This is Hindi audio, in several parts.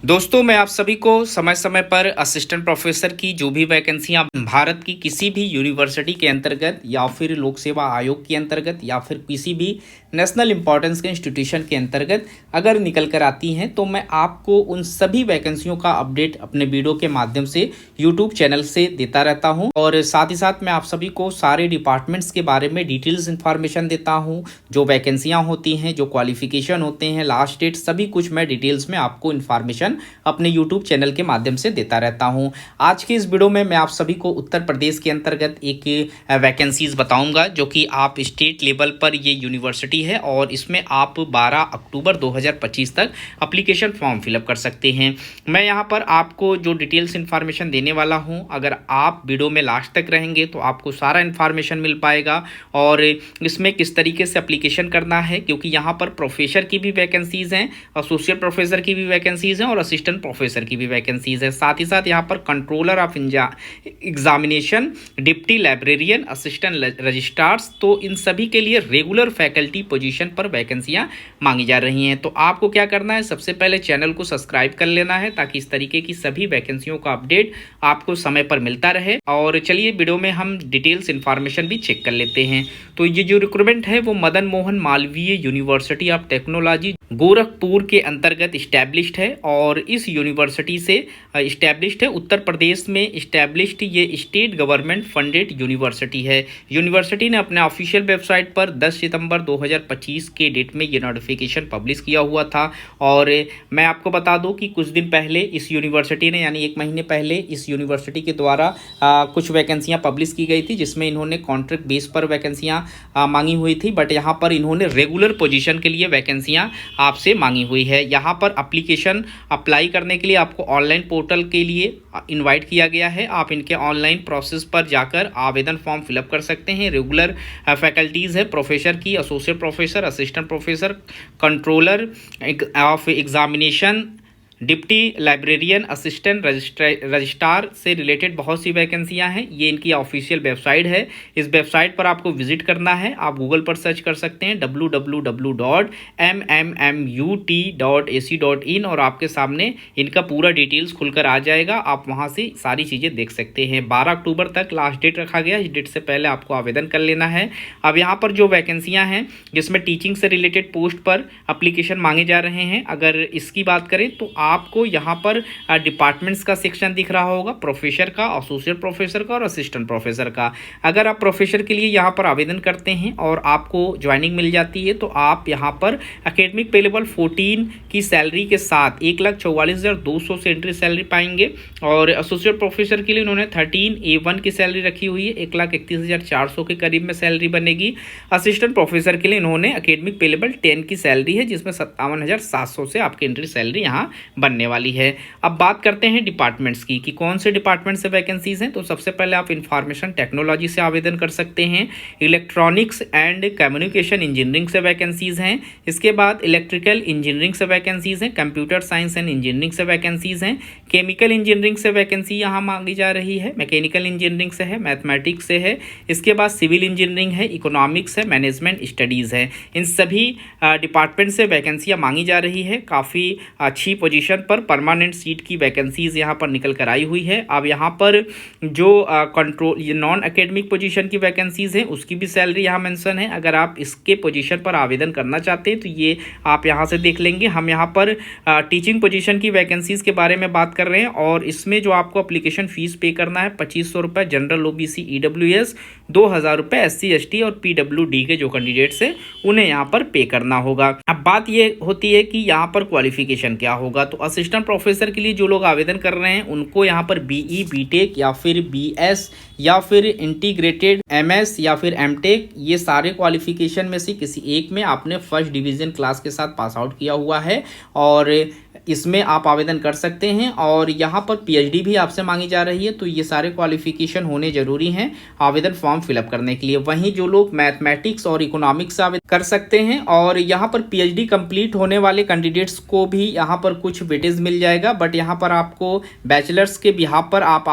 दोस्तों मैं आप सभी को समय समय पर असिस्टेंट प्रोफेसर की जो भी वैकेंसियां भारत की किसी भी यूनिवर्सिटी के अंतर्गत या फिर लोक सेवा आयोग के अंतर्गत या फिर किसी भी नेशनल इंपॉर्टेंस के इंस्टीट्यूशन के अंतर्गत अगर निकल कर आती हैं तो मैं आपको उन सभी वैकेंसियों का अपडेट अपने वीडियो के माध्यम से यूट्यूब चैनल से देता रहता हूं। और साथ ही साथ मैं आप सभी को सारे डिपार्टमेंट्स के बारे में डिटेल्स इन्फॉर्मेशन देता हूं। जो वैकेंसियां होती हैं, जो क्वालिफिकेशन होते हैं, लास्ट डेट, सभी कुछ मैं डिटेल्स में आपको इन्फॉर्मेशन अपने यूट्यूब चैनल के माध्यम से देता रहता हूं। आज के इस वीडियो में मैं आप सभी को उत्तर प्रदेश के अंतर्गत एक वैकेंसीज बताऊंगा जो कि आप स्टेट लेवल पर ये यूनिवर्सिटी है और इसमें आप 12 अक्टूबर 2025 तक एप्लीकेशन फॉर्म फिलअप कर सकते हैं। मैं यहाँ पर आपको जो डिटेल्स इन्फॉर्मेशन देने वाला हूँ, अगर आप वीडियो में लास्ट तक रहेंगे तो आपको सारा इन्फॉर्मेशन मिल पाएगा और इसमें किस तरीके से एप्लीकेशन करना है, क्योंकि यहाँ पर प्रोफेसर की भी वैकेंसीज हैं, एसोसिएट प्रोफेसर की भी वैकेंसीज हैं और असिस्टेंट प्रोफेसर की भी वैकेंसीज है। साथ ही साथ यहाँ पर controller of examination, deputy librarian, assistant registrars, तो इन सभी के लिए रेगुलर फैकल्टी पोजीशन पर वैकेंसियां मांगी जा रही हैं। तो आपको क्या करना है, सबसे पहले चैनल को सब्सक्राइब कर लेना है ताकि इस तरीके की सभी वैकेंसियों का अपडेट आपको समय पर मिलता रहे। और चलिए वीडियो में हम डिटेल्स इंफॉर्मेशन भी चेक कर लेते हैं। तो ये जो रिक्रूटमेंट है वो Madan Mohan Malviya university of technology Gorakhpur के अंतर्गत इस्टेब्लिश्ड है और इस यूनिवर्सिटी से इस्टेब्लिश्ड है। उत्तर प्रदेश में इस्टेब्लिश्ड ये स्टेट गवर्नमेंट फंडेड यूनिवर्सिटी है। यूनिवर्सिटी ने अपने ऑफिशियल वेबसाइट पर 10 सितंबर 2025 के डेट में ये नोटिफिकेशन पब्लिश किया हुआ था। और मैं आपको बता दूं कि कुछ दिन पहले इस यूनिवर्सिटी ने, यानी 1 महीने पहले, इस यूनिवर्सिटी के द्वारा कुछ वैकेंसियाँ पब्लिश की गई थी जिसमें इन्होंने कॉन्ट्रैक्ट बेस पर वैकेंसियाँ मांगी हुई थी, बट यहाँ पर इन्होंने रेगुलर पोजीशन के लिए वैकेंसियाँ आपसे मांगी हुई है। यहाँ पर एप्लीकेशन अप्लाई करने के लिए आपको ऑनलाइन पोर्टल के लिए इनवाइट किया गया है। आप इनके ऑनलाइन प्रोसेस पर जाकर आवेदन फॉर्म फिलअप कर सकते हैं। रेगुलर फैकल्टीज़ है प्रोफेसर की, associate professor, assistant professor, controller of examination, deputy librarian, assistant registrar से रिलेटेड बहुत सी वैकेंसियां हैं। ये इनकी ऑफिशियल वेबसाइट है। इस वेबसाइट पर आपको विजिट करना है। आप गूगल पर सर्च कर सकते हैं www.mmut.ac.in और आपके सामने इनका पूरा डिटेल्स खुलकर आ जाएगा। आप वहां से सारी चीज़ें देख सकते हैं। 12 अक्टूबर तक लास्ट डेट रखा गया। इस डेट से पहले आपको आवेदन कर लेना है। अब यहाँ पर जो वैकेंसियाँ हैं जिसमें टीचिंग से रिलेटेड पोस्ट पर एप्लीकेशन मांगे जा रहे हैं, अगर इसकी बात करें तो आपको यहाँ पर डिपार्टमेंट्स का सेक्शन दिख रहा होगा, प्रोफेसर का, एसोसिएट प्रोफेसर का और असिस्टेंट प्रोफेसर का। अगर आप प्रोफेसर के लिए यहाँ पर आवेदन करते हैं और आपको ज्वाइनिंग मिल जाती है तो आप यहाँ पर एकेडमिक पे लेवल 14 की सैलरी के साथ 1,44,200 से एंट्री सैलरी पाएंगे। और एसोसिएट प्रोफेसर के लिए उन्होंने 13A1 की सैलरी रखी हुई है, 1,31,400 के करीब में सैलरी बनेगी। असिस्टेंट प्रोफेसर के लिए इन्होंने एकेडमिक पे लेवल 10 की सैलरी है जिसमें 57,700 से आपकी एंट्री सैलरी यहाँ बनने वाली है। अब बात करते हैं डिपार्टमेंट्स की कि कौन से डिपार्टमेंट से वैकेंसीज हैं। तो सबसे पहले आप इंफॉर्मेशन टेक्नोलॉजी से आवेदन कर सकते हैं। इलेक्ट्रॉनिक्स एंड कम्युनिकेशन इंजीनियरिंग से वैकेंसीज हैं। इसके बाद इलेक्ट्रिकल इंजीनियरिंग से वैकेंसीज हैं। कंप्यूटर साइंस एंड इंजीनियरिंग से वैकेंसीज हैं। केमिकल इंजीनियरिंग से वैकेंसी यहाँ मांगी जा रही है। मैकेनिकल इंजीनियरिंग से है, मैथमेटिक्स से है। इसके बाद सिविल इंजीनियरिंग है, इकोनॉमिक्स है, मैनेजमेंट स्टडीज़ है। इन सभी डिपार्टमेंट से वैकेंसियाँ मांगी जा रही है। काफ़ी अच्छी पोजीशन पर परमानेंट सीट की वैकेंसीज यहाँ पर निकल कर आई हुई है। अब यहाँ पर जो कंट्रोल नॉन एकेडमिक पोजीशन की वैकेंसीज हैं उसकी भी सैलरी यहाँ मेंशन है। अगर आप इसके पोजीशन पर आवेदन करना चाहते हैं तो ये आप यहाँ से देख लेंगे। हम यहाँ पर टीचिंग पोजीशन की वैकेंसीज के बारे में बात कर रहे हैं और इसमें जो आपको एप्लीकेशन फ़ीस पे करना है 2,500 रुपये जनरल OBC EWS, 2,000 रुपये SC ST और PWD के जो कैंडिडेट्स हैं उन्हें यहाँ पर पे करना होगा। अब बात ये होती है कि यहाँ पर क्वालिफिकेशन क्या होगा। तो असिस्टेंट प्रोफेसर के लिए जो लोग आवेदन कर रहे हैं उनको यहाँ पर BE BTech या फिर BS या फिर इंटीग्रेटेड MS या फिर MTech, ये सारे क्वालिफिकेशन में से किसी एक में आपने फर्स्ट डिवीज़न क्लास के साथ पास आउट किया हुआ है और इसमें आप आवेदन कर सकते हैं। और यहाँ पर PhD भी आपसे मांगी जा रही है। तो ये सारे क्वालिफिकेशन होने जरूरी हैं आवेदन फॉर्म फिलअप करने के लिए। वहीं जो लोग मैथमेटिक्स और इकोनॉमिक्स से आवेदन कर सकते हैं और यहाँ पर PhD कंप्लीट होने वाले कैंडिडेट्स को भी यहाँ पर कुछ वेटेज मिल जाएगा, बट यहाँ पर आपको बैचलर्स के बिहाफ पर आप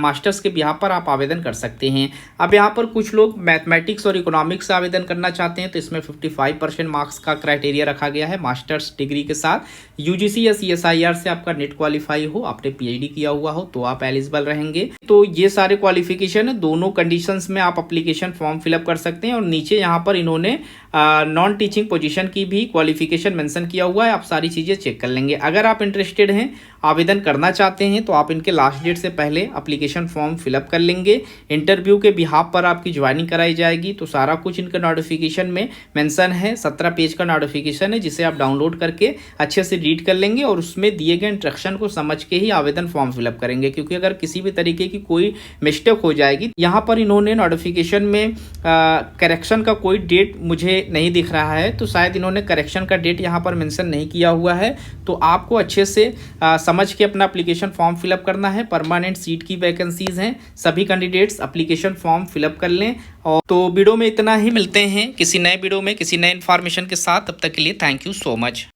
मास्टर्स के बिहाफ पर आप आवेदन कर सकते हैं। अब यहाँ पर कुछ लोग मैथमेटिक्स और इकोनॉमिक्स से आवेदन करना चाहते हैं तो इसमें 55% मार्क्स का क्राइटेरिया रखा गया है मास्टर्स डिग्री के साथ। UGC या CSIR से आपका नेट क्वालिफाई हो, आपने PhD किया हुआ हो तो आप एलिजिबल रहेंगे। तो ये सारे क्वालिफिकेशन है, दोनों कंडीशंस में आप एप्लीकेशन फॉर्म फिलअप कर सकते हैं। और नीचे यहाँ पर इन्होंने नॉन टीचिंग पोजीशन की भी क्वालिफिकेशन मेंशन किया हुआ है, आप सारी चीज़ें चेक कर लेंगे। अगर आप इंटरेस्टेड हैं, आवेदन करना चाहते हैं, तो आप इनके लास्ट डेट से पहले एप्लीकेशन फॉर्म फिलअप कर लेंगे। इंटरव्यू के बिहाफ पर आपकी ज्वाइनिंग कराई जाएगी। तो सारा कुछ इनका नोटिफिकेशन में मेंशन है, 17 पेज का नोटिफिकेशन है, जिसे आप डाउनलोड करके अच्छे से रीड कर लेंगे और उसमें दिए गए इंस्ट्रक्शन को समझ के ही आवेदन फॉर्म फिलअप करेंगे। क्योंकि अगर किसी भी तरीके की कोई मिस्टेक हो जाएगी, यहाँ पर इन्होंने नोटिफिकेशन में करेक्शन का कोई डेट मुझे नहीं दिख रहा है, तो शायद इन्होंने करेक्शन का डेट यहाँ पर मेंशन नहीं किया हुआ है। तो आपको अच्छे से समझ के अपना एप्लीकेशन फॉर्म फिलअप करना है। परमानेंट सीट की वैकेंसीज हैं, सभी कैंडिडेट्स एप्लीकेशन फॉर्म फिलअप कर लें। और तो वीडियो में इतना ही, मिलते हैं किसी नए वीडियो में किसी नए इन्फॉर्मेशन के साथ। तब तक के लिए थैंक यू सो मच।